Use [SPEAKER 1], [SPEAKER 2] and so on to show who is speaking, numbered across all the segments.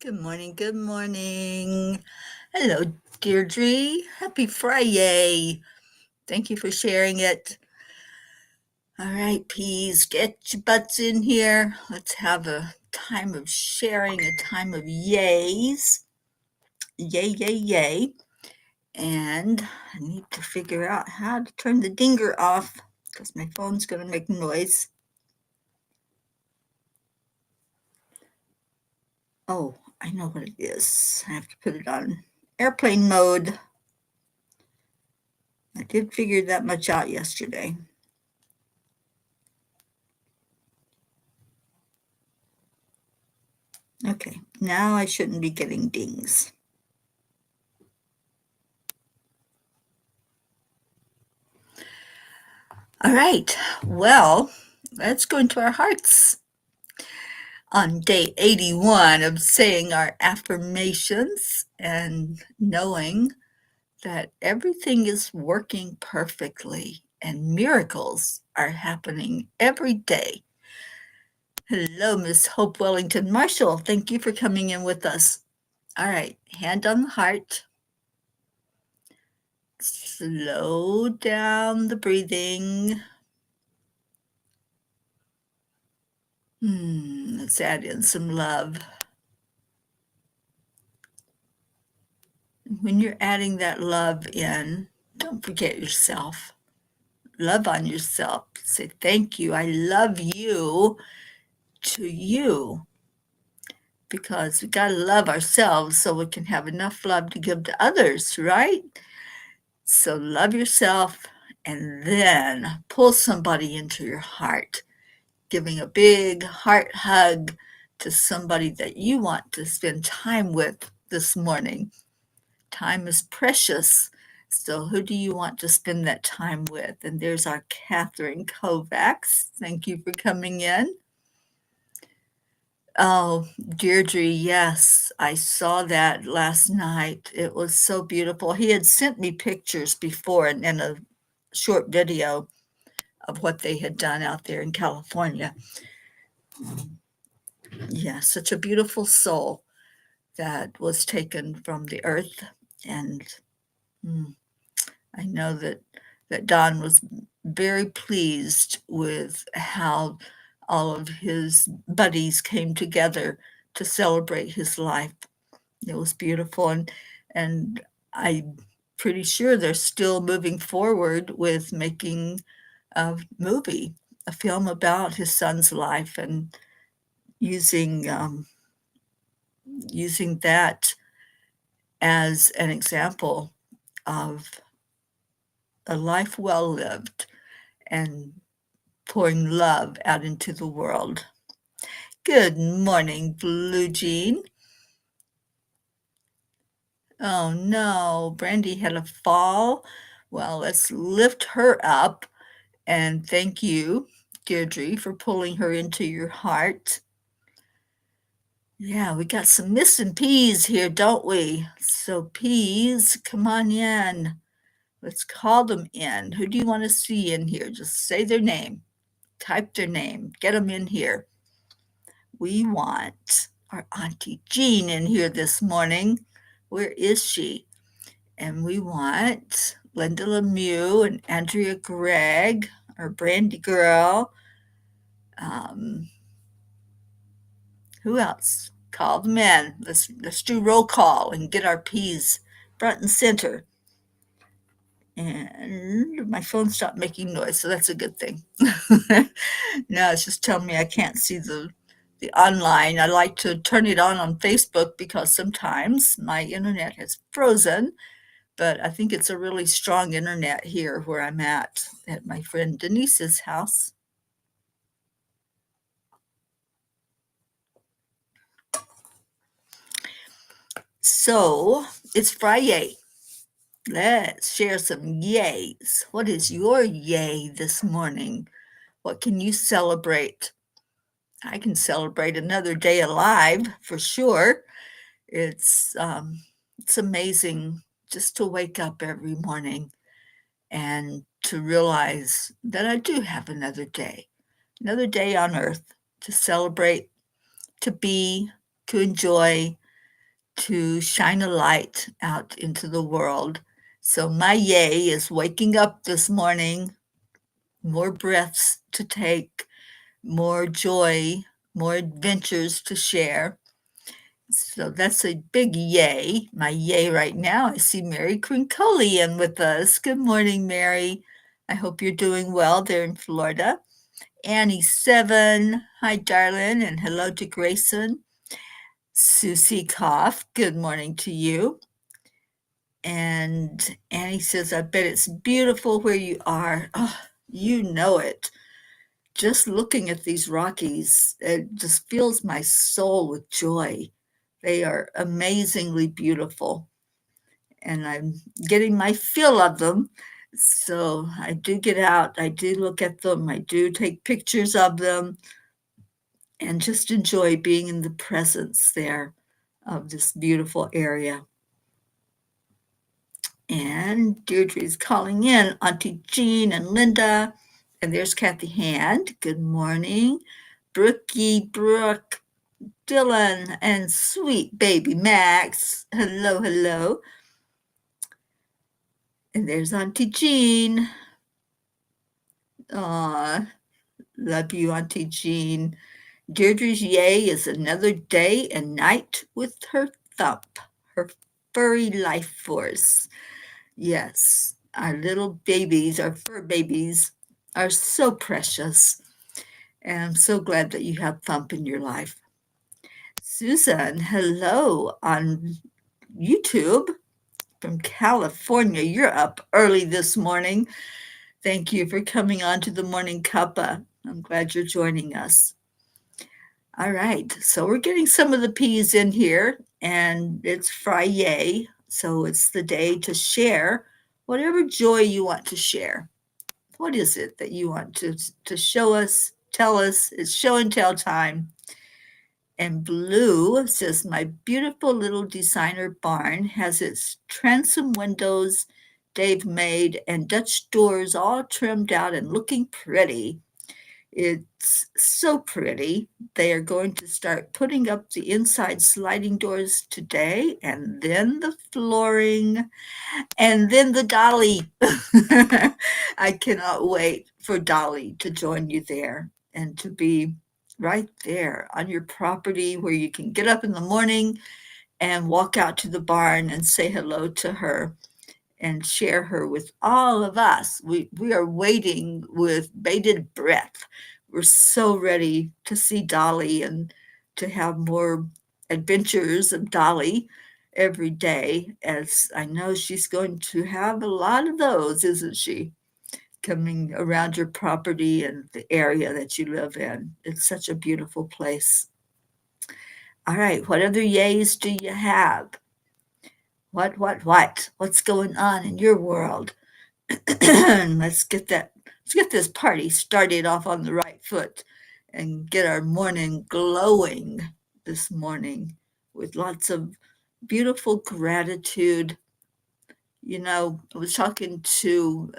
[SPEAKER 1] Good morning, good morning. Hello, Deirdre. Happy Friday. Thank you for sharing it. All right, peas, get your butts in here. Let's have a time of sharing, a time of yays. Yay, yay, yay. And I need to figure out how to turn the dinger off because my phone's going to make noise. Oh, I know what it is. I have to put it on airplane mode. I did figure that much out yesterday. Okay, now I shouldn't be getting dings. All right, well, let's go into our hearts. On day 81 of saying our affirmations and knowing that everything is working perfectly and miracles are happening every day. Hello, Miss Hope Wellington Marshall. Thank you for coming in with us. All right, hand on the heart. Slow down the breathing. Let's add in some love. When you're adding that love in, don't forget yourself. Love on yourself. Say, thank you. I love you to you. Because we got to love ourselves so we can have enough love to give to others, right? So love yourself and then pull somebody into your heart, giving a big heart hug to somebody that you want to spend time with this morning. Time is precious. So who do you want to spend that time with? And there's our Catherine Kovacs. Thank you for coming in. Oh, Deirdre, yes, I saw that last night. It was so beautiful. He had sent me pictures before and a short video of what they had done out there in California. Yeah, such a beautiful soul that was taken from the earth. And I know that Don was very pleased with how all of his buddies came together to celebrate his life. It was beautiful, and I'm pretty sure they're still moving forward with making a movie, a film about his son's life, and using that as an example of a life well lived and pouring love out into the world. Good morning, Blue Jean. Oh no, Brandy had a fall. Well, let's lift her up and thank you, Deirdre, for pulling her into your heart. Yeah, we got some missing peas here, don't we? So peas, come on in. Let's call them in. Who do you want to see in here? Just say their name. Type their name. Get them in here. We want our Auntie Jean in here this morning. Where is she? And we want Linda Lemieux and Andrea Gregg, our Brandy girl. Who else? Call them in. Let's do roll call and get our P's front and center. And my phone stopped making noise, so that's a good thing. Now it's just telling me I can't see the online. I like to turn it on Facebook because sometimes my internet has frozen, but I think it's a really strong internet here where I'm at my friend Denise's house. So it's Friday. Let's share some yays. What is your yay this morning? What can you celebrate? I can celebrate another day alive for sure. It's amazing just to wake up every morning and to realize that I do have another day on earth to celebrate, to be, to enjoy, to shine a light out into the world. So my yay is waking up this morning, more breaths to take, more joy, more adventures to share. So that's a big yay. My yay right now, I see Mary Crincoli in with us. Good morning, Mary. I hope you're doing well there in Florida. Annie7, hi, darling, and hello to Grayson. Susie Koff, good morning to you. And Annie says, I bet it's beautiful where you are. Oh, you know it. Just looking at these Rockies, it just fills my soul with joy. They are amazingly beautiful, and I'm getting my fill of them. So I do get out, I do look at them, I do take pictures of them, and just enjoy being in the presence there of this beautiful area. And Deirdre's calling in, Auntie Jean and Linda. And there's Kathy Hand. Good morning. Brooke, Dylan, and sweet baby Max. Hello, hello. And there's Auntie Jean. Aw, love you, Auntie Jean. Deirdre's yay is another day and night with her thump, her furry life force. Yes, our little babies, our fur babies, are so precious. And I'm so glad that you have Thump in your life. Susan, hello on YouTube from California. You're up early this morning. Thank you for coming on to the Morning Cuppa. I'm glad you're joining us. All right, so we're getting some of the peas in here, and it's Friday, so it's the day to share whatever joy you want to share. What is it that you want to show us, tell us? It's show and tell time. And Blue says, my beautiful little designer barn has its transom windows they've made and Dutch doors all trimmed out and looking pretty. It's so pretty. They are going to start putting up the inside sliding doors today, and then the flooring, and then the dolly. I cannot wait for Dolly to join you there and to be right there on your property where you can get up in the morning and walk out to the barn and say hello to her and share her with all of us. We are waiting with bated breath. We're so ready to see Dolly and to have more adventures of Dolly every day, as I know she's going to have a lot of those, isn't she? Coming around your property and the area that you live in. It's such a beautiful place. All right, what other yays do you have? What's going on in your world? let's get this party started off on the right foot and get our morning glowing this morning with lots of beautiful gratitude. You know, I was talking to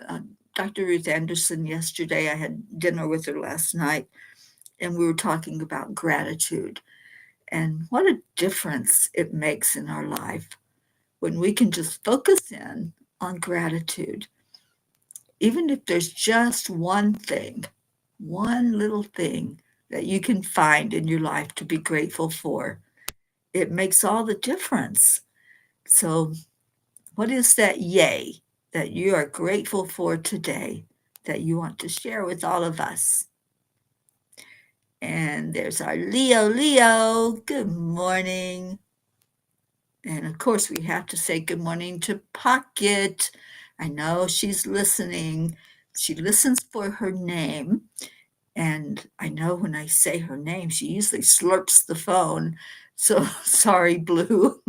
[SPEAKER 1] Dr. Ruth Anderson yesterday. I had dinner with her last night, and we were talking about gratitude and what a difference it makes in our life when we can just focus in on gratitude. Even if there's just one thing, one little thing that you can find in your life to be grateful for, it makes all the difference. So, what is that yay that you are grateful for today that you want to share with all of us? And there's our Leo. Leo, good morning. And of course, we have to say good morning to Pocket. I know she's listening. She listens for her name. And I know when I say her name, she usually slurps the phone. So sorry, Blue.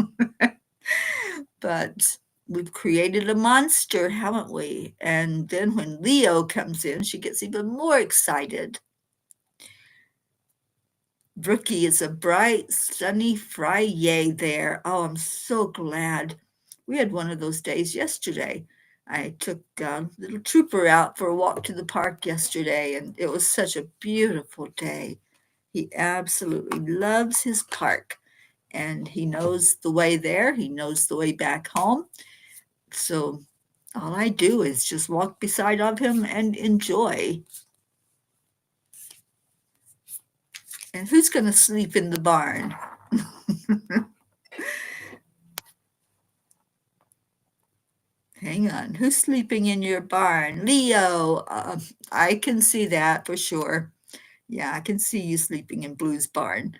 [SPEAKER 1] But we've created a monster, haven't we? And then when Leo comes in, she gets even more excited. Brookie is a bright, sunny Friday there. Oh, I'm so glad. We had one of those days yesterday. I took little Trooper out for a walk to the park yesterday, and it was such a beautiful day. He absolutely loves his park, and he knows the way there. He knows the way back home. So all I do is just walk beside of him and enjoy. And who's going to sleep in the barn? Hang on. Who's sleeping in your barn? Leo. I can see that for sure. Yeah, I can see you sleeping in Blue's barn.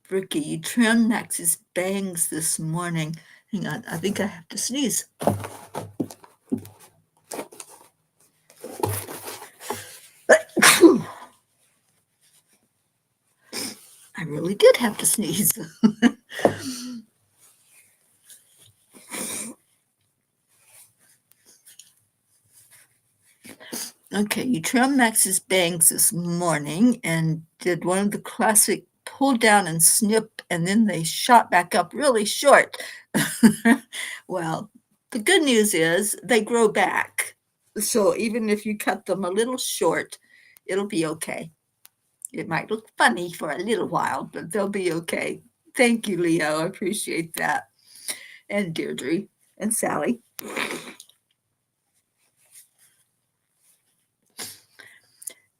[SPEAKER 1] Ricky, you trimmed Max's bangs this morning. Hang on, I think I have to sneeze. I really did have to sneeze. Okay, you trimmed Max's bangs this morning and did one of the classic pull down and snip, and then they shot back up really short. Well, the good news is they grow back. So even if you cut them a little short, it'll be okay. It might look funny for a little while, but they'll be okay. Thank you, Leo. I appreciate that. And Deirdre and Sally.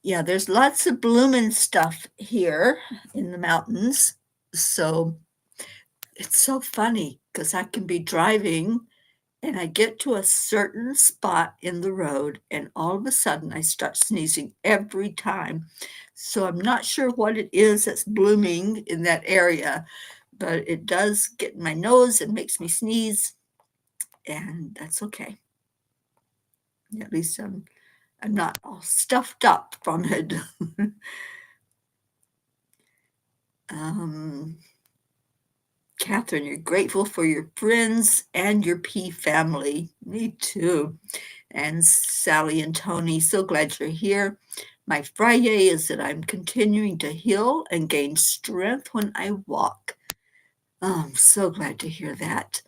[SPEAKER 1] Yeah, there's lots of blooming stuff here in the mountains. So it's so funny because I can be driving and I get to a certain spot in the road and all of a sudden I start sneezing every time. So I'm not sure what it is that's blooming in that area, but it does get in my nose and makes me sneeze, and that's okay. At least I'm not all stuffed up from it. Catherine, you're grateful for your friends and your P family. Me too. And Sally and Tony, so glad you're here. My Friday is that I'm continuing to heal and gain strength when I walk. Oh, I'm so glad to hear that.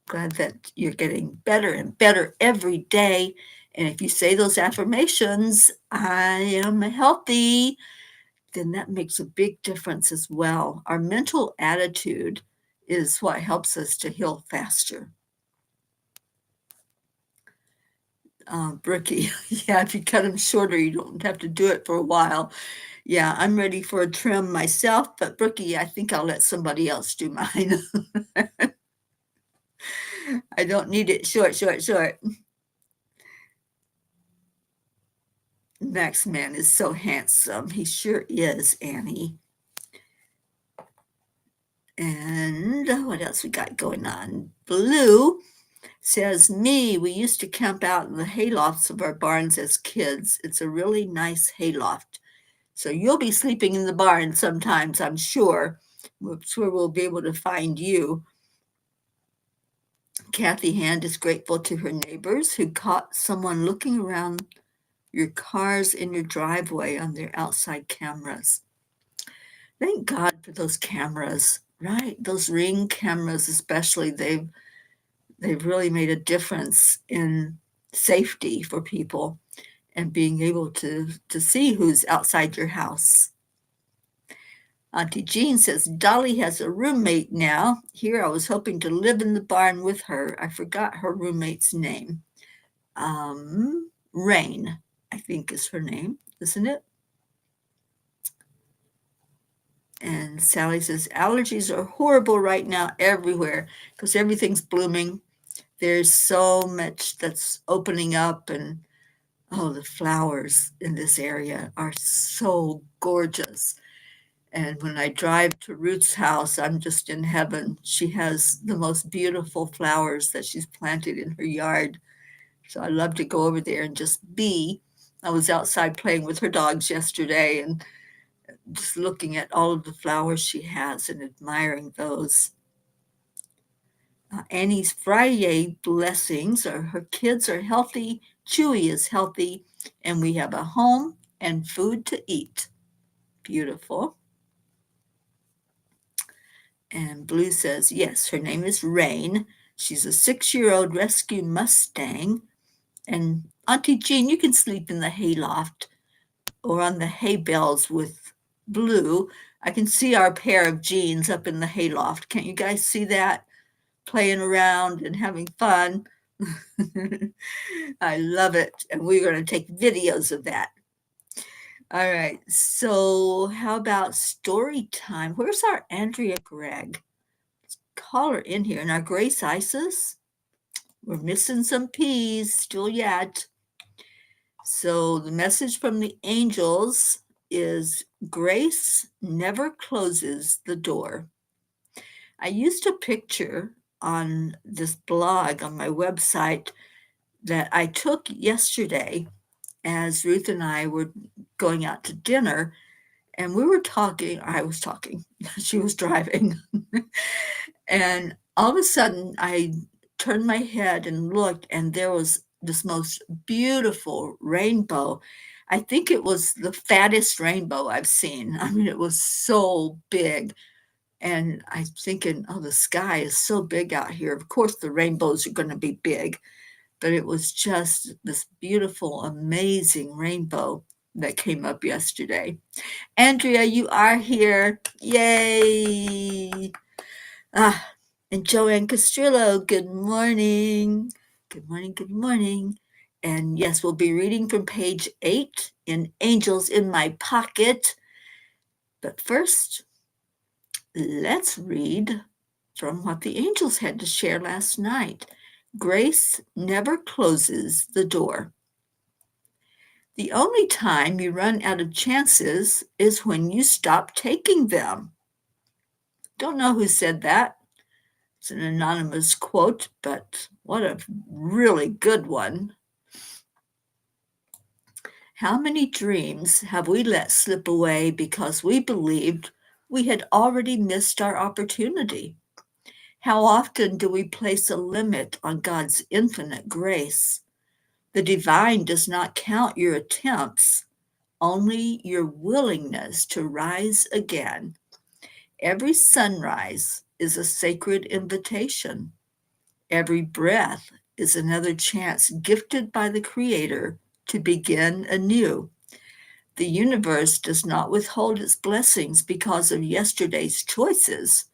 [SPEAKER 1] Glad that you're getting better and better every day. And if you say those affirmations, I am healthy, then that makes a big difference as well. Our mental attitude is what helps us to heal faster. Bricky, yeah, if you cut them shorter, you don't have to do it for a while. Yeah, I'm ready for a trim myself, but Brookie, I think I'll let somebody else do mine. I don't need it short. Max man is so handsome. He sure is, Annie. And what else we got going on? Blue says, we used to camp out in the haylofts of our barns as kids. It's a really nice hayloft. So you'll be sleeping in the barn sometimes, I'm sure. That's where we'll be able to find you. Kathy Hand is grateful to her neighbors who caught someone looking around your cars in your driveway on their outside cameras. Thank God for those cameras, right? Those Ring cameras especially, they've really made a difference in safety for people and being able to see who's outside your house. Auntie Jean says, Dolly has a roommate now. Here I was hoping to live in the barn with her. I forgot her roommate's name. Rain, I think is her name, isn't it? And Sally says, allergies are horrible right now everywhere because everything's blooming. There's so much that's opening up, and the flowers in this area are so gorgeous. And when I drive to Ruth's house, I'm just in heaven. She has the most beautiful flowers that she's planted in her yard. So I love to go over there and just be. I was outside playing with her dogs yesterday and just looking at all of the flowers she has and admiring those. Annie's Friday blessings are her kids are healthy, Chewy is healthy, and we have a home and food to eat. Beautiful. And Blue says, yes, her name is Rain. She's a 6-year-old rescue Mustang. And Auntie Jean, you can sleep in the hayloft. or on the hay bales with blue. I can see our pair of jeans up in the hayloft. Can't you guys see that? Playing around and having fun. I love it. And we're going to take videos of that. All right. So, how about story time? Where's our Andrea Gregg? Let's call her in here. And our Grace Isis? We're missing some P's still yet. So, the message from the angels is grace never closes the door. I used a picture on this blog on my website that I took yesterday as Ruth and I were going out to dinner, and we were talking. I was talking, she was driving. And all of a sudden, I turned my head and looked, and there was this most beautiful rainbow. I think it was the fattest rainbow I've seen. I mean, it was so big. And I'm thinking, oh, the sky is so big out here. Of course, the rainbows are going to be big, but it was just this beautiful, amazing rainbow that came up yesterday. Andrea, you are here. Yay. And Joanne Castrillo, good morning. Good morning, good morning. And yes, we'll be reading from page 8 in Angels in My Pocket. But first, let's read from what the angels had to share last night. Grace never closes the door. The only time you run out of chances is when you stop taking them. Don't know who said that. It's an anonymous quote, but what a really good one. How many dreams have we let slip away because we believed we had already missed our opportunity? How often do we place a limit on God's infinite grace? The divine does not count your attempts, only your willingness to rise again. Every sunrise is a sacred invitation. Every breath is another chance gifted by the Creator to begin anew. The universe does not withhold its blessings because of yesterday's choices.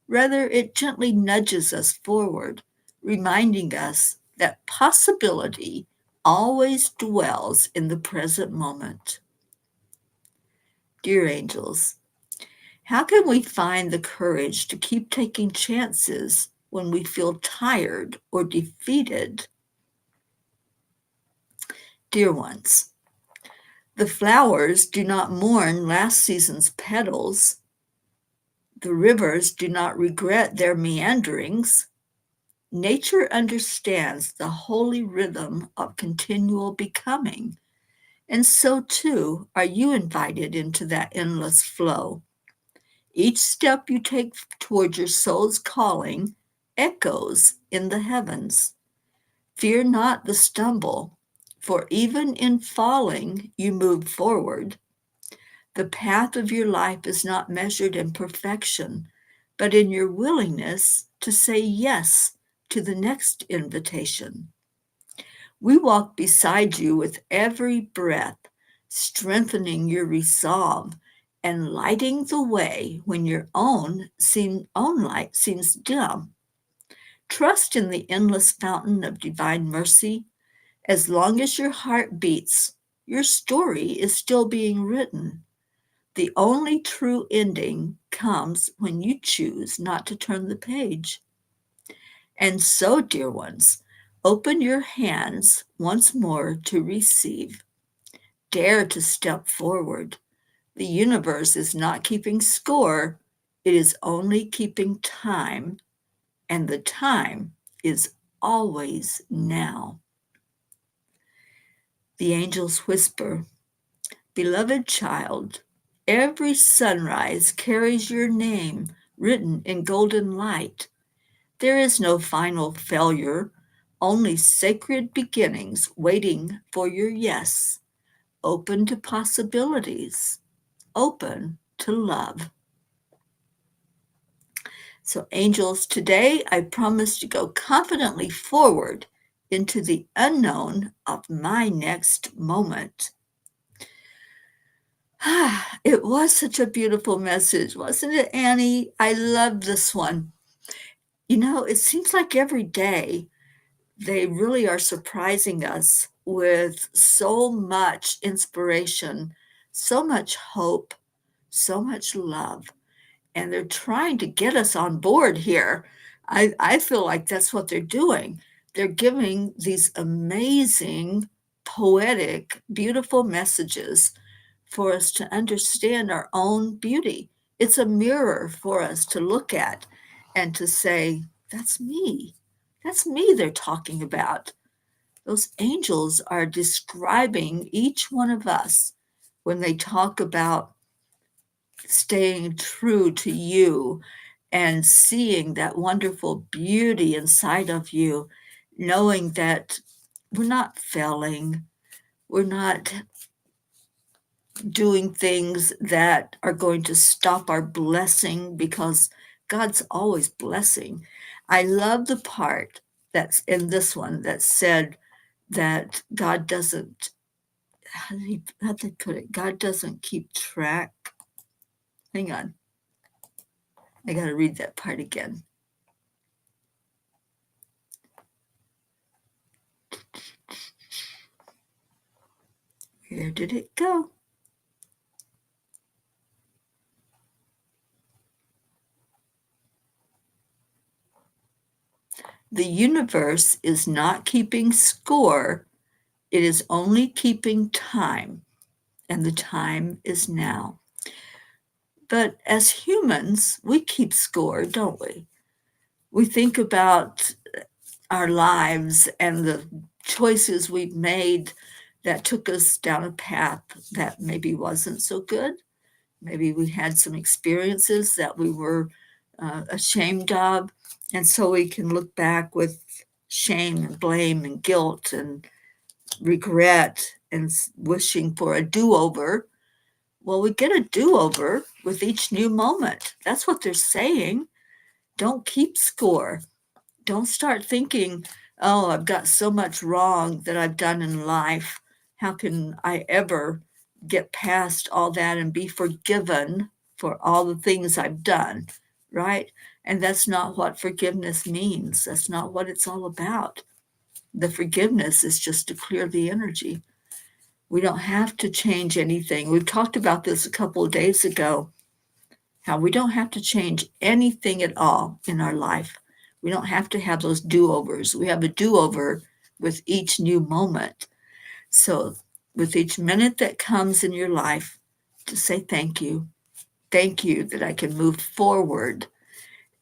[SPEAKER 1] Rather, it gently nudges us forward, reminding us that possibility always dwells in the present moment. Dear angels, how can we find the courage to keep taking chances when we feel tired or defeated? Dear ones, the flowers do not mourn last season's petals. The rivers do not regret their meanderings. Nature understands the holy rhythm of continual becoming, and so too are you invited into that endless flow. Each step you take toward your soul's calling echoes in the heavens. Fear not the stumble, for even in falling you move forward. The path of your life is not measured in perfection, but in your willingness to say yes to the next invitation. We walk beside you with every breath, strengthening your resolve and lighting the way when your own light seems dim. Trust in the endless fountain of divine mercy. As long as your heart beats, your story is still being written. The only true ending comes when you choose not to turn the page. And so, dear ones, open your hands once more to receive. Dare to step forward. The universe is not keeping score, it is only keeping time, and the time is always now. The angels whisper, beloved child, every sunrise carries your name written in golden light. There is no final failure, only sacred beginnings waiting for your yes, open to possibilities, open to love. So, angels, today I promise to go confidently forward into the unknown of my next moment. It was such a beautiful message, wasn't it, Annie? I love this one. It seems like every day they really are surprising us with so much inspiration, so much hope, so much love. And they're trying to get us on board here. I feel like that's what they're doing. They're giving these amazing, poetic, beautiful messages for us to understand our own beauty. It's a mirror for us to look at and to say, that's me. That's me they're talking about. Those angels are describing each one of us when they talk about staying true to you and seeing that wonderful beauty inside of you, knowing that we're not failing, we're not doing things that are going to stop our blessing because God's always blessing. I love the part that's in this one that said that God doesn't, how'd they put it? God doesn't keep track. Hang on. I got to read that part again. Where did it go? The universe is not keeping score, it is only keeping time, and the time is now. But as humans, we keep score, don't we? We think about our lives and the choices we've made that took us down a path that maybe wasn't so good. Maybe we had some experiences that we were ashamed of. And so we can look back with shame and blame and guilt and regret and wishing for a do-over. Well, we get a do-over with each new moment. That's what they're saying. Don't keep score. Don't start thinking, oh, I've got so much wrong that I've done in life. How can I ever get past all that and be forgiven for all the things I've done, right? And that's not what forgiveness means. That's not what it's all about. The forgiveness is just to clear the energy. We don't have to change anything. We've talked about this a couple of days ago, how we don't have to change anything at all in our life. We don't have to have those do-overs. We have a do-over with each new moment. So with each minute that comes in your life, to say thank you. Thank you that I can move forward.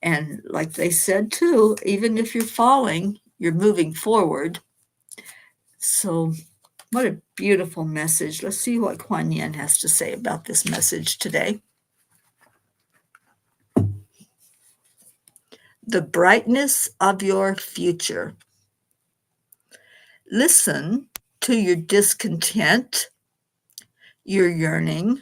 [SPEAKER 1] And like they said too, even if you're falling, you're moving forward. So what a beautiful message. Let's see what Kuan Yin has to say about this message today. The brightness of your future. Listen to your discontent, your yearning.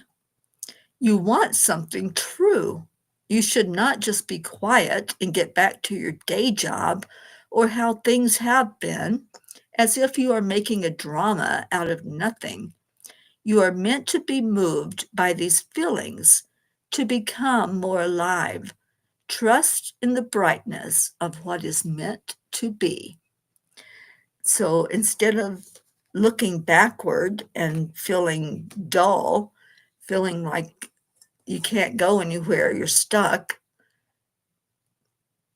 [SPEAKER 1] You want something true. You should not just be quiet and get back to your day job or how things have been, as if you are making a drama out of nothing. You are meant to be moved by these feelings, to become more alive. Trust in the brightness of what is meant to be. So instead of looking backward and feeling dull, feeling like you can't go anywhere, you're stuck,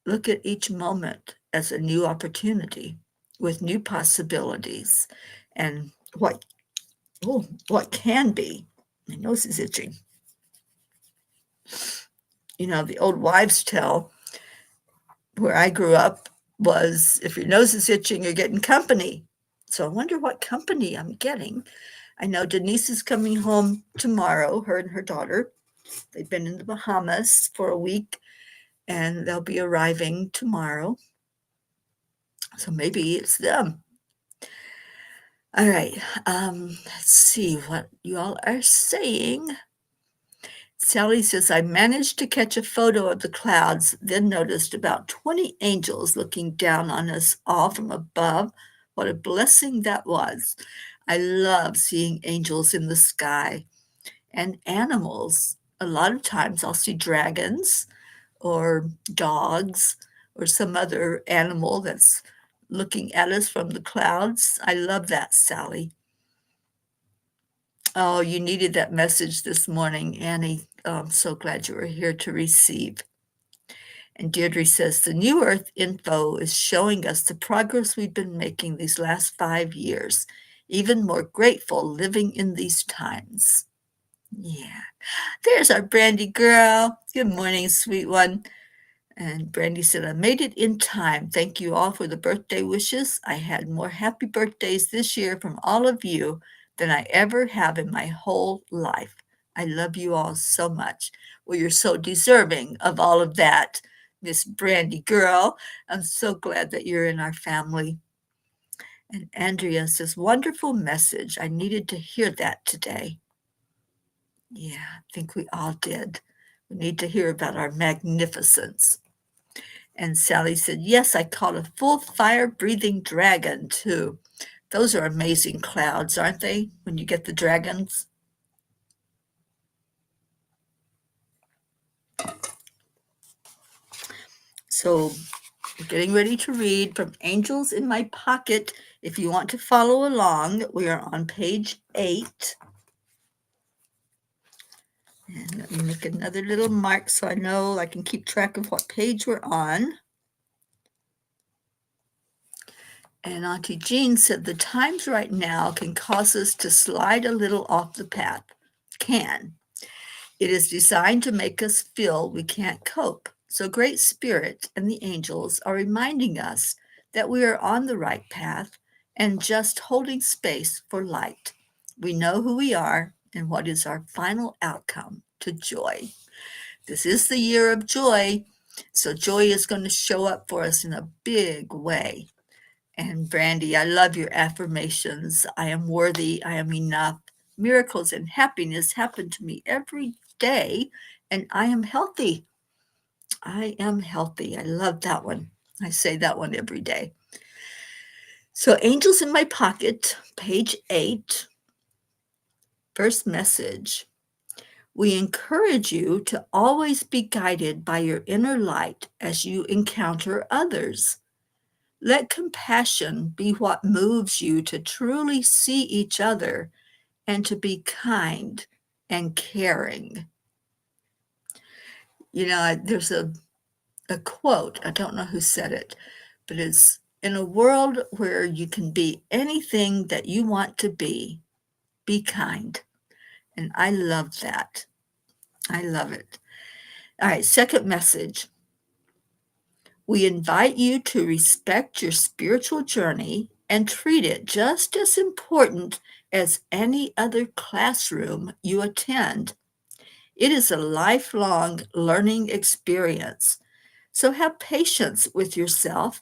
[SPEAKER 1] look at each moment as a new opportunity with new possibilities and what can be. My nose is itching. The old wives' tale where I grew up was, if your nose is itching, you're getting company. So I wonder what company I'm getting. I know Denise is coming home tomorrow, her and her daughter. They've been in the Bahamas for a week, and they'll be arriving tomorrow. So maybe it's them. All right, let's see what you all are saying. Sally says, I managed to catch a photo of the clouds, then noticed about 20 angels looking down on us all from above. What a blessing that was. I love seeing angels in the sky. and animals. A lot of times I'll see dragons or dogs or some other animal that's looking at us from the clouds. I love that, Sally. Oh, you needed that message this morning, Annie. Oh, I'm so glad you were here to receive. And Deirdre says, the New Earth info is showing us the progress we've been making these last 5 years. Even more grateful living in these times. Yeah. There's our Brandy girl. Good morning, sweet one. And Brandy said, I made it in time. Thank you all for the birthday wishes. I had more happy birthdays this year from all of you than I ever have in my whole life. I love you all so much. Well, you're so deserving of all of that, Miss Brandy girl. I'm so glad that you're in our family. And Andrea says, wonderful message. I needed to hear that today. Yeah, I think we all did. We need to hear about our magnificence. And Sally said, yes, I caught a full fire-breathing dragon, too. Those are amazing clouds, aren't they, when you get the dragons? So we're getting ready to read from Angels in My Pocket. If you want to follow along, we are on page 8. And let me make another little mark so I know I can keep track of what page we're on. And Auntie Jean said, the times right now can cause us to slide a little off the path. Can. It is designed to make us feel we can't cope. So Great Spirit and the angels are reminding us that we are on the right path and just holding space for light. We know who we are and what is our final outcome to joy. This is the year of joy, so joy is going to show up for us in a big way. And Brandy, I love your affirmations. I am worthy. I am enough. Miracles and happiness happen to me every day, and I am healthy. I am healthy. I love that one. I say that one every day. So, Angels in My Pocket, page 8, first message. We encourage you to always be guided by your inner light as you encounter others. Let compassion be what moves you to truly see each other and to be kind and caring. You know, there's a quote, I don't know who said it, but it's in a world where you can be anything that you want to be kind. And I love that. I love it. All right, second message. We invite you to respect your spiritual journey and treat it just as important as any other classroom you attend. It is a lifelong learning experience. So have patience with yourself.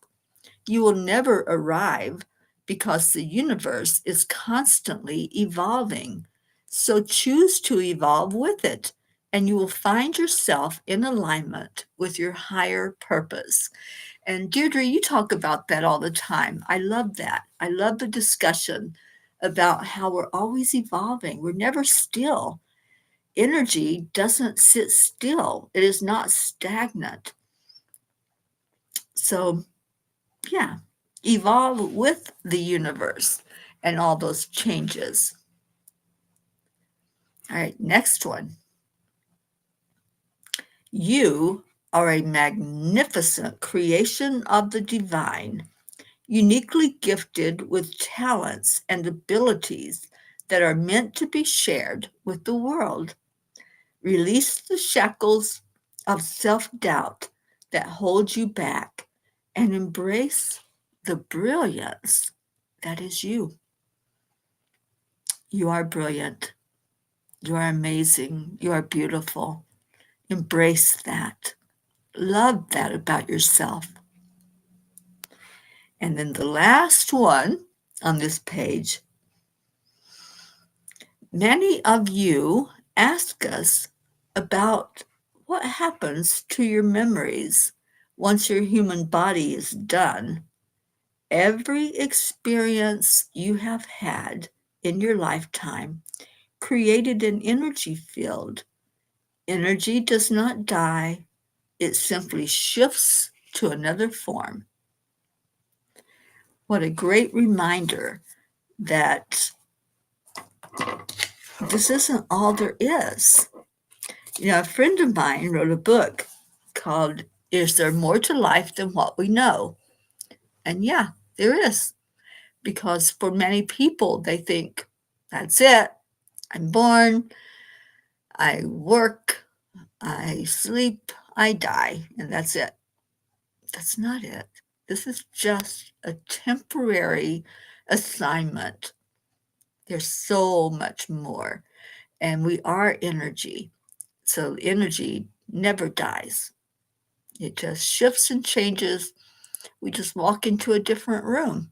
[SPEAKER 1] You will never arrive because the universe is constantly evolving. So choose to evolve with it, and you will find yourself in alignment with your higher purpose. And Deirdre, you talk about that all the time. I love that. I love the discussion about how we're always evolving. We're never still. Energy doesn't sit still. It is not stagnant. So, yeah, evolve with the universe and all those changes. All right, next one. You are a magnificent creation of the divine, uniquely gifted with talents and abilities that are meant to be shared with the world. Release the shackles of self-doubt that hold you back and embrace the brilliance that is you. You are brilliant. You are amazing. You are beautiful. Embrace that. Love that about yourself. And then the last one on this page, many of you ask us about what happens to your memories once your human body is done. Every experience you have had in your lifetime created an energy field. Energy does not die, it simply shifts to another form. What a great reminder that this isn't all there is. A friend of mine wrote a book called Is There More to Life Than What We Know? And yeah, there is. Because for many people, they think, that's it. I'm born, I work, I sleep, I die, and that's it. That's not it. This is just a temporary assignment. There's so much more. And we are energy. So energy never dies. It just shifts and changes. We just walk into a different room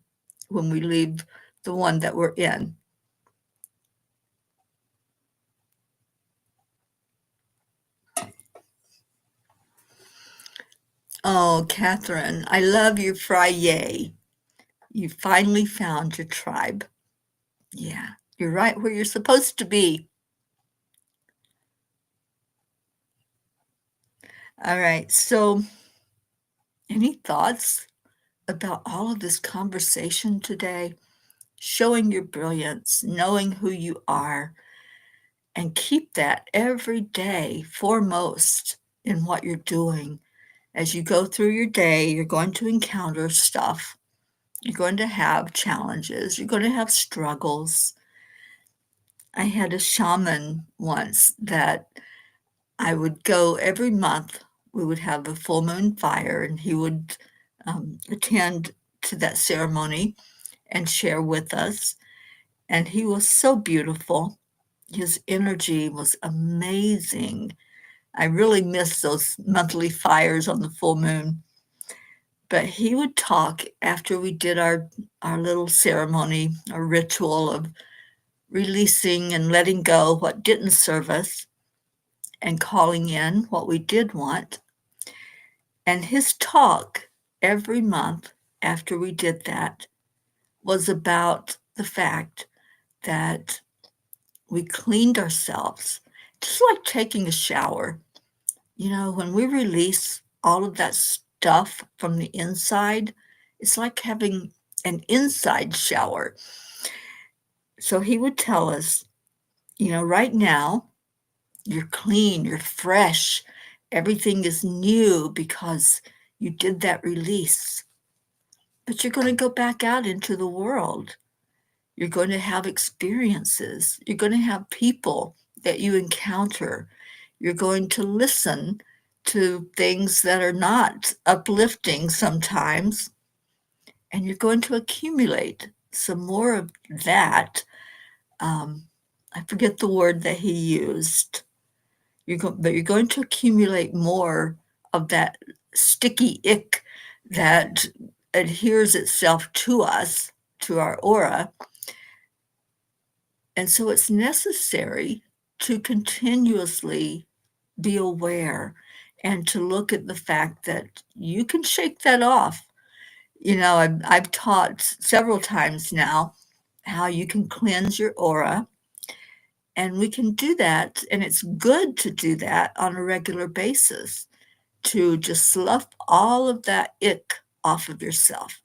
[SPEAKER 1] when we leave the one that we're in. Oh, Catherine, I love your Friday. You finally found your tribe. Yeah, you're right where you're supposed to be. All right, so any thoughts about all of this conversation today? Showing your brilliance, knowing who you are, and keep that every day foremost in what you're doing. As you go through your day, you're going to encounter stuff. You're going to have challenges. You're going to have struggles. I had a shaman once that I would go every month. We would have a full moon fire, and he would attend to that ceremony and share with us. And he was so beautiful. His energy was amazing. I really miss those monthly fires on the full moon. But he would talk after we did our little ceremony, our ritual of releasing and letting go what didn't serve us and calling in what we did want. And his talk every month after we did that was about the fact that we cleaned ourselves, just like taking a shower. When we release all of that stuff from the inside, it's like having an inside shower. So he would tell us, right now, you're clean, you're fresh, everything is new because you did that release. But you're going to go back out into the world. You're going to have experiences. You're going to have people that you encounter. You're going to listen to things that are not uplifting sometimes. And you're going to accumulate some more of that. I forget the word that he used. But you're going to accumulate more of that sticky ick that adheres itself to us, to our aura. And so it's necessary to continuously be aware and to look at the fact that you can shake that off. I've taught several times now how you can cleanse your aura. And we can do that, and it's good to do that on a regular basis, to just slough all of that ick off of yourself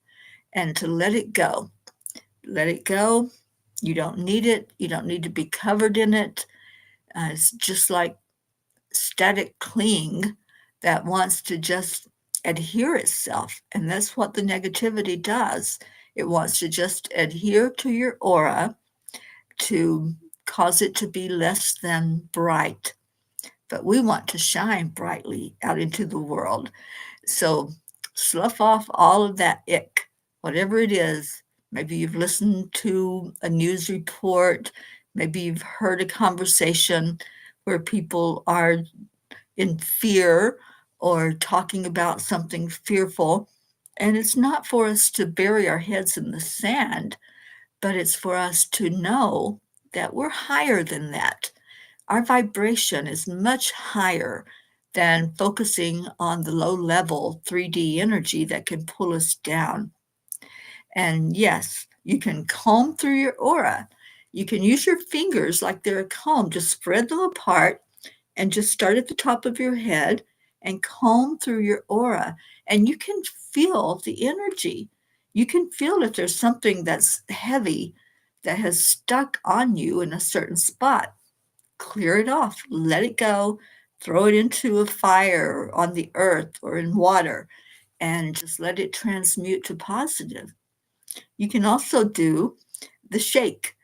[SPEAKER 1] and to let it go. Let it go. You don't need it. You don't need to be covered in it. It's just like static cling that wants to just adhere itself. And that's what the negativity does. It wants to just adhere to your aura to cause it to be less than bright. But we want to shine brightly out into the world. So slough off all of that ick, whatever it is. Maybe you've listened to a news report. Maybe you've heard a conversation where people are in fear or talking about something fearful. And it's not for us to bury our heads in the sand, but it's for us to know that we're higher than that. Our vibration is much higher than focusing on the low level 3D energy that can pull us down. And yes, you can comb through your aura You can use your fingers like they're a comb. Just spread them apart and just start at the top of your head and comb through your aura. And you can feel the energy. You can feel if there's something that's heavy that has stuck on you in a certain spot. Clear it off, let it go, throw it into a fire on the earth or in water, and just let it transmute to positive. You can also do the shake.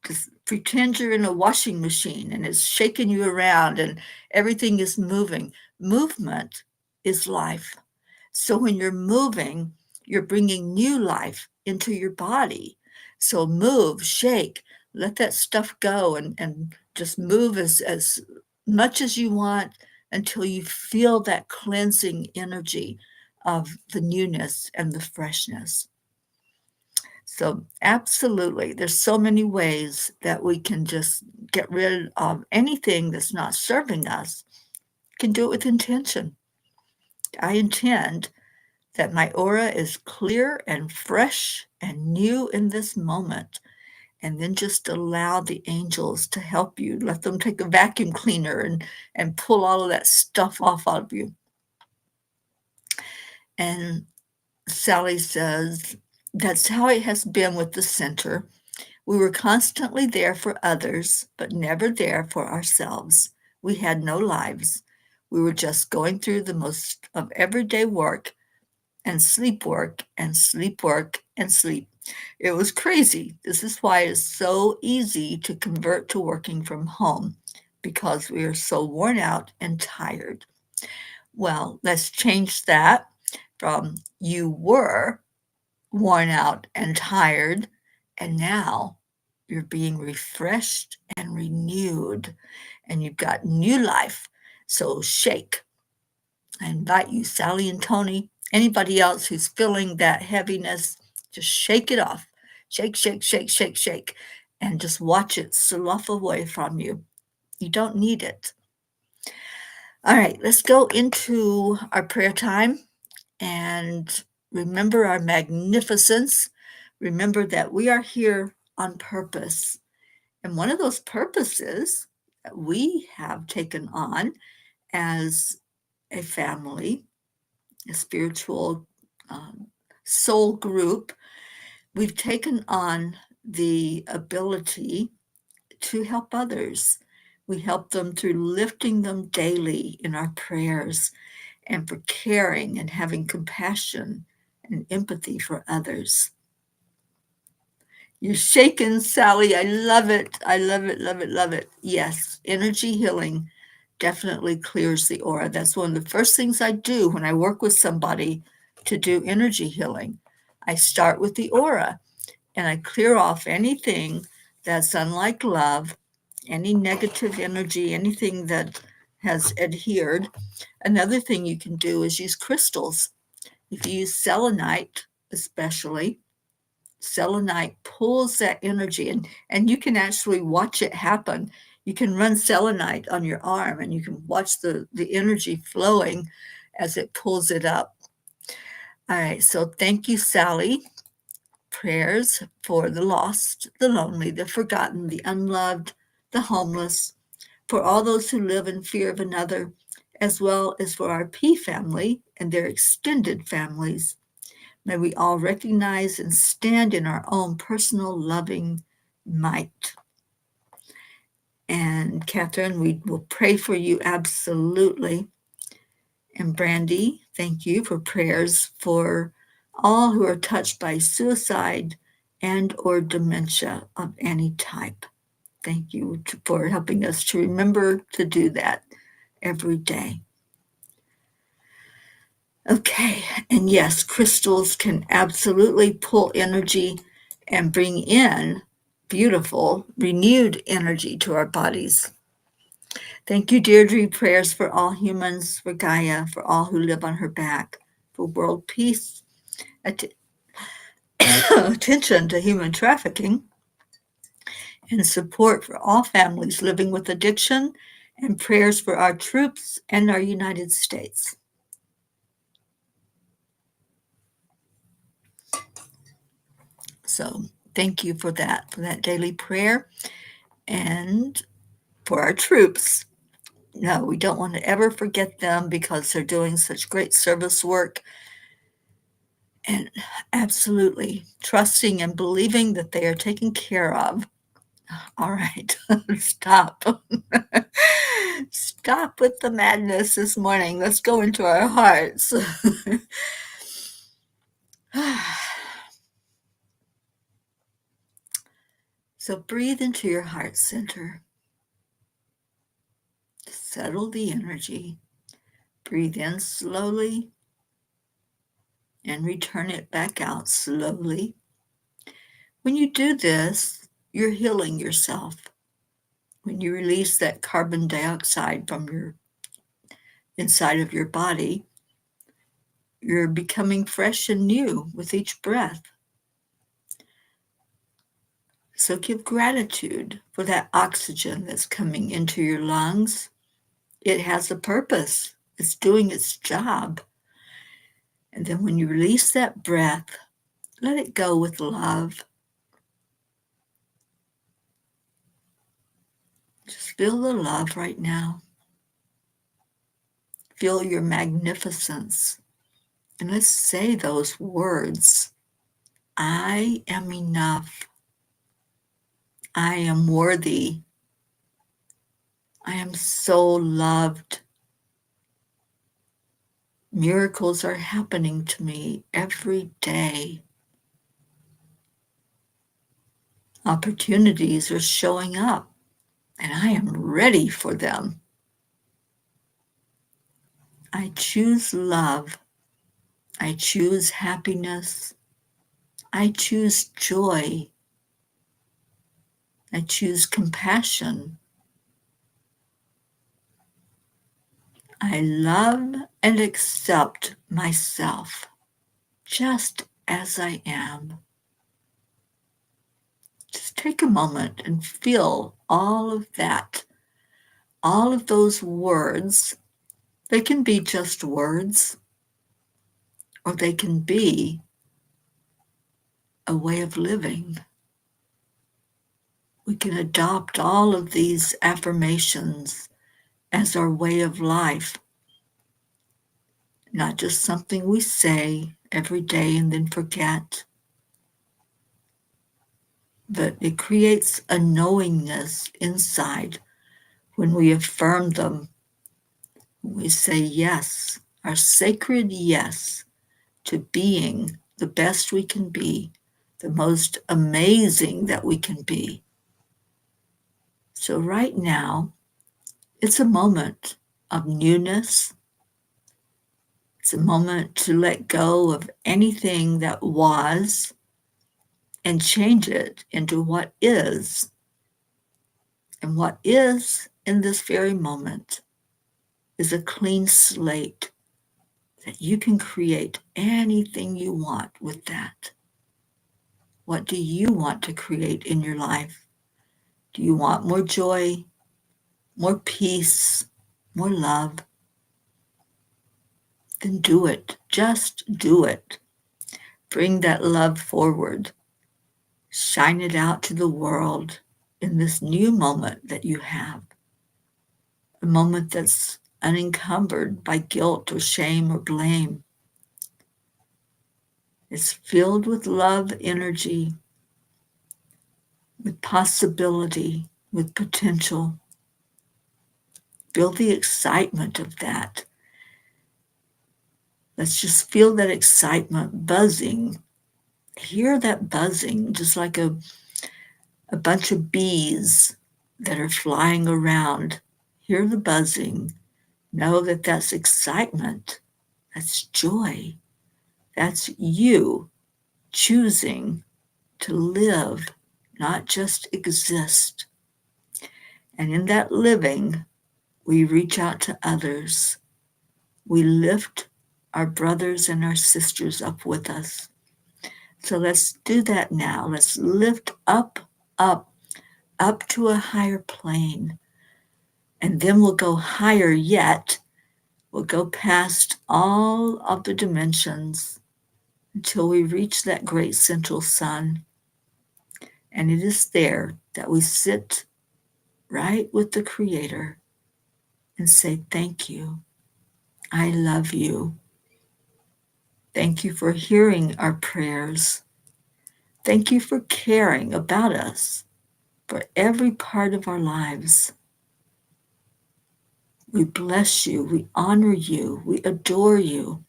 [SPEAKER 1] Just pretend you're in a washing machine and it's shaking you around and everything is moving. Movement is life. So when you're moving, you're bringing new life into your body. So move, shake, let that stuff go and just move as much as you want until you feel that cleansing energy of the newness and the freshness. So absolutely, there's so many ways that we can just get rid of anything that's not serving us. Can do it with intention. I intend that my aura is clear and fresh and new in this moment. And then just allow the angels to help you. Let them take a vacuum cleaner and pull all of that stuff off of you. And Sally says, that's how it has been with the center. We were constantly there for others, but never there for ourselves. We had no lives. We were just going through the most of everyday work and sleep work and sleep work and sleep. It was crazy. This is why it's so easy to convert to working from home, because we are so worn out and tired. Well, let's change that from you were worn out and tired, and now you're being refreshed and renewed, and you've got new life. So shake. I invite you, Sally and Tony, anybody else who's feeling that heaviness, just shake it off. Shake, shake, shake, shake, shake, and just watch it slough away from you. You don't need it. All right, let's go into our prayer time and remember our magnificence. Remember that we are here on purpose. And one of those purposes that we have taken on as a family, a spiritual soul group, we've taken on the ability to help others. We help them through lifting them daily in our prayers and for caring and having compassion and empathy for others. You're shaking, Sally. I love it. I love it, love it, love it. Yes, energy healing definitely clears the aura. That's one of the first things I do when I work with somebody to do energy healing. I start with the aura and I clear off anything that's unlike love, any negative energy, anything that has adhered. Another thing you can do is use crystals. If you use selenite, especially, selenite pulls that energy and you can actually watch it happen. You can run selenite on your arm and you can watch the energy flowing as it pulls it up. All right, so thank you, Sally. Prayers for the lost, the lonely, the forgotten, the unloved, the homeless, for all those who live in fear of another, as well as for our P family and their extended families. May we all recognize and stand in our own personal loving might. And Catherine, we will pray for you absolutely. And Brandy, thank you for prayers for all who are touched by suicide and or dementia of any type. Thank you for helping us to remember to do that every day. Okay, and yes, crystals can absolutely pull energy and bring in beautiful, renewed energy to our bodies. Thank you, Deirdre. Prayers for all humans, for Gaia, for all who live on her back, for world peace, attention to human trafficking, and support for all families living with addiction, and prayers for our troops and our United States. So thank you for that daily prayer, and for our troops. No, we don't want to ever forget them because they're doing such great service work, and absolutely trusting and believing that they are taken care of. All right, stop. Stop with the madness this morning. Let's go into our hearts. So breathe into your heart center. Settle the energy. Breathe in slowly and return it back out slowly. When you do this, you're healing yourself. When you release that carbon dioxide from your inside of your body, you're becoming fresh and new with each breath. So give gratitude for that oxygen that's coming into your lungs. It has a purpose. It's doing its job. And then when you release that breath, let it go with love. Just feel the love right now. Feel your magnificence. And let's say those words. I am enough. I am worthy. I am so loved. Miracles are happening to me every day. Opportunities are showing up, and I am ready for them. I choose love. I choose happiness. I choose joy. I choose compassion. I love and accept myself just as I am. Just take a moment and feel all of that, all of those words. They can be just words, or they can be a way of living. We can adopt all of these affirmations as our way of life, not just something we say every day and then forget, but it creates a knowingness inside when we affirm them. We say yes, our sacred yes to being the best we can be, the most amazing that we can be. So right now, it's a moment of newness. It's a moment to let go of anything that was and change it into what is. And what is in this very moment is a clean slate that you can create anything you want with that. What do you want to create in your life? Do you want more joy, more peace, more love? Then do it. Just do it. Bring that love forward. Shine it out to the world in this new moment that you have. A moment that's unencumbered by guilt or shame or blame. It's filled with love energy, with possibility, with potential. Feel the excitement of that. Let's just feel that excitement buzzing. Hear that buzzing, just like a bunch of bees that are flying around. Hear the buzzing. Know that that's excitement. That's joy. That's you choosing to live, not just exist. And in that living, we reach out to others. We lift our brothers and our sisters up with us. So let's do that now. Let's lift up, up, up to a higher plane. And then we'll go higher yet. We'll go past all of the dimensions until we reach that great central sun. And it is there that we sit right with the Creator and say, thank you. I love you. Thank you for hearing our prayers. Thank you for caring about us for every part of our lives. We bless you, we honor you, we adore you,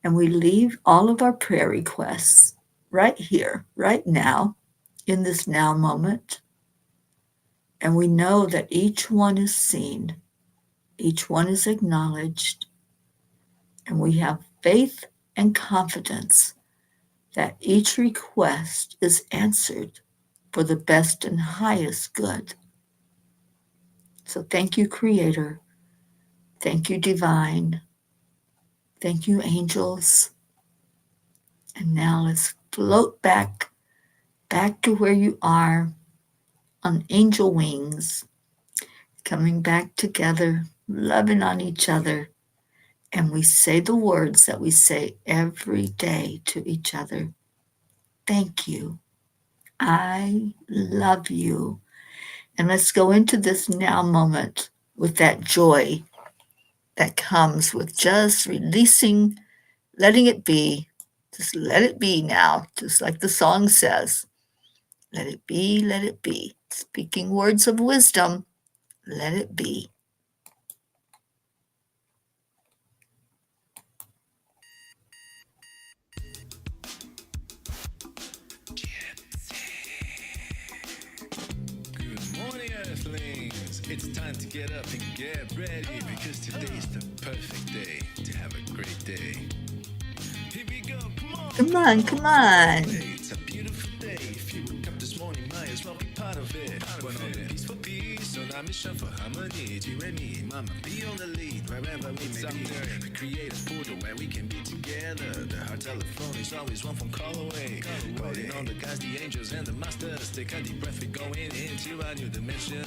[SPEAKER 1] and we leave all of our prayer requests right here, right now, in this now moment. And we know that each one is seen, each one is acknowledged, and we have faith and confidence that each request is answered for the best and highest good. So thank you, Creator. Thank you, Divine. Thank you, angels. And now let's float back to where you are on angel wings, coming back together, loving on each other. And we say the words that we say every day to each other. Thank you. I love you. And let's go into this now moment with that joy that comes with just releasing, letting it be. Just let it be now, just like the song says. Let it be, let it be. Speaking words of wisdom, let it be.
[SPEAKER 2] Good morning, Earthlings. It's time to get up and get ready because today's the perfect day to have a great day. Here we go, come on.
[SPEAKER 1] Come on, come on.
[SPEAKER 2] It's a beautiful day. If you woke up this morning, might as well be part of it. One on the peace for peace, on our mission for harmony. You and me, mama, be on the lead wherever we may be. We create a portal where we can be together. The heart telephone is always one phone call away. Waiting on the guys, the angels, and the masters. Take a deep breath, we're going into a new dimension.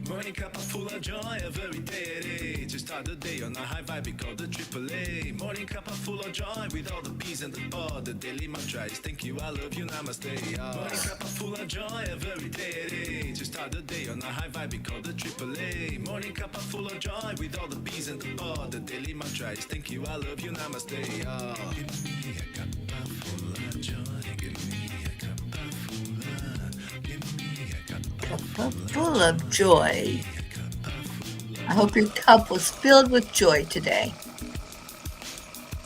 [SPEAKER 2] Morning cup full of joy, every day. To start the day on a high vibe, we call the AAA. Morning cup full of joy with all the bees and the pod. The daily mantra is thank you, I love you, namaste. Morning cup full of joy, every day. To start the day on a high vibe, we call the AAA. Morning cup full of joy with all the bees and the pod. The daily mantra is thank you, I love you, namaste. Give me a cup full of joy. Give me a cup full of. Give me a cup
[SPEAKER 1] Full of joy. I hope your cup was filled with joy today.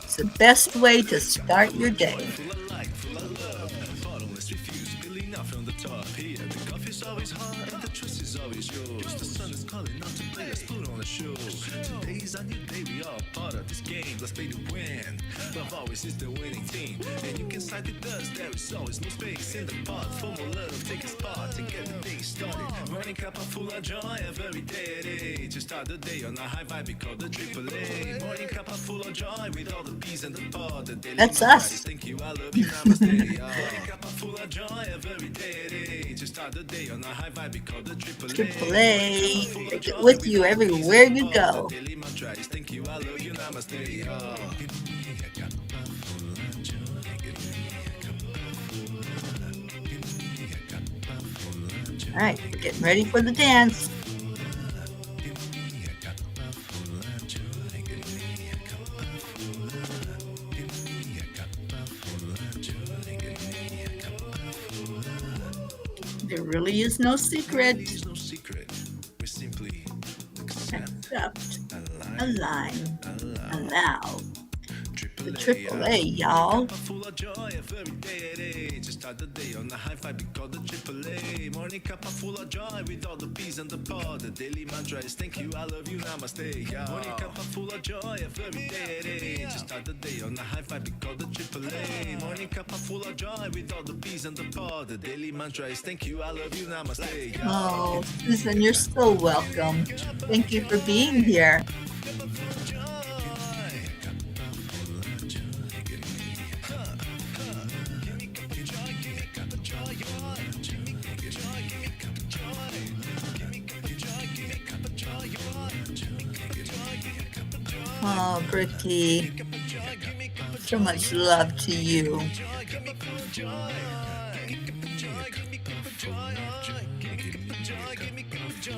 [SPEAKER 1] It's the best way to start your day.
[SPEAKER 2] full of light, full of love. Bottomless refuse, spilling out from the top. Here, the coffee's always hot and the trust is always yours. The sun is calling out to play, let's put on a show. Today's a new day, we all part of this game. Let's play to win. Love always is the winning team. And you can side with us, there is always no space in the pot. For more love, take a spot and get the day started. Morning cup full of joy every day. To start the day on a high vibe, we call the AAA. Morning cup full of joy with all the bees and the pod. The daily
[SPEAKER 1] That's
[SPEAKER 2] mantra
[SPEAKER 1] us.
[SPEAKER 2] is thank you, I love you, namaste. Morning cup full of joy every day. To start the day on a high vibe, we call the AAA.
[SPEAKER 1] AAA. Take it with you everywhere you go.
[SPEAKER 2] The daily mantra is thank you, I love you, namaste. Give me a cup full of joy. Give me a cup full of. Give me a cup full of joy.
[SPEAKER 1] All right, we're getting ready for the dance.
[SPEAKER 2] Give me a cup full of joy. Give me a cup full of. Give me a cup full of joy. Give me a cup full of.
[SPEAKER 1] There really is no secret
[SPEAKER 2] There's no secret. We simply accept,
[SPEAKER 1] except
[SPEAKER 2] align,
[SPEAKER 1] align,
[SPEAKER 2] allow.
[SPEAKER 1] allow. The
[SPEAKER 2] AAA,
[SPEAKER 1] AAA, y'all.
[SPEAKER 2] full of joy every day. To start the day on the high vibe, we call the AAA. Morning cup full of joy with all the bees and the pod. The daily mantra is thank you, I love you, namaste. Morning cup full of joy every day. To start the day on the high vibe, we call the AAA. Morning cup full of joy with all the bees and the pod. The daily mantra is thank you, I love you, namaste.
[SPEAKER 1] Oh, Susan, you're so welcome. Thank you for being here. Oh, Bricky, so much love to you.
[SPEAKER 2] Give me Cuppa Joy.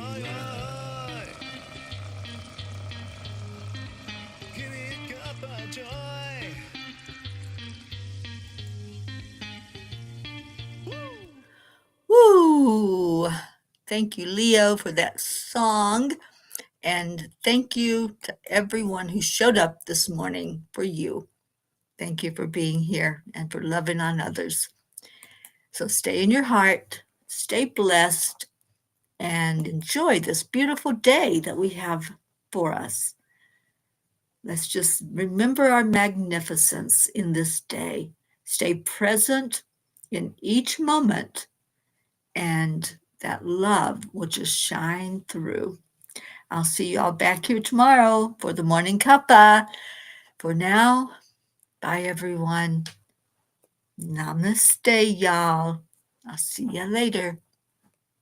[SPEAKER 2] Give me Cuppa Joy.
[SPEAKER 1] Woo! Thank you, Leo, for that song. And thank you to everyone who showed up this morning for you. Thank you for being here and for loving on others. So stay in your heart, stay blessed, and enjoy this beautiful day that we have for us. Let's just remember our magnificence in this day. Stay present in each moment, and that love will just shine through. I'll see you all back here tomorrow for the Morning Cuppa. For now, bye everyone. Namaste, y'all. I'll see you later.